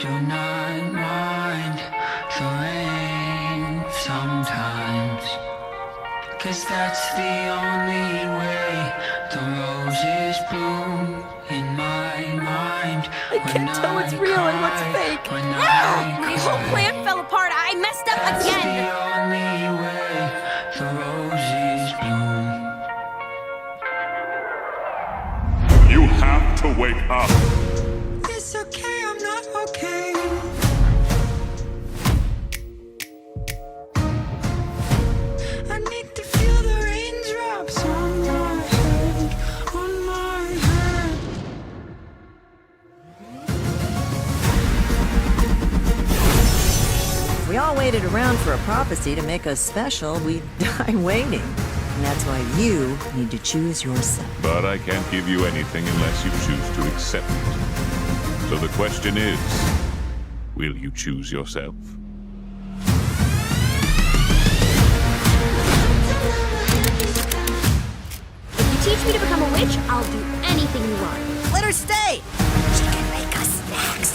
do not mind the rain sometimes, 'cause that's the only way the roses bloom in my mind. I can't tell what's real and what's fake. My whole plan fell apart. I messed up That's again. the only way the roses bloom. You have to wake up. It's okay, I'm not okay. I need to feel the raindrops on my head, on my head. If we all waited around for a prophecy to make us special, we'd die waiting. And that's why you need to choose yourself. But I can't give you anything unless you choose to accept it. So the question is, will you choose yourself? If you teach me to become a witch, I'll do anything you want. Let her stay! She can make us snacks.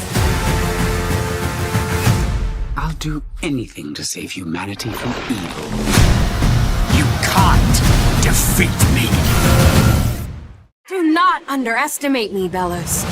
I'll do anything to save humanity from evil. You can't defeat me! Do not underestimate me, Bellows.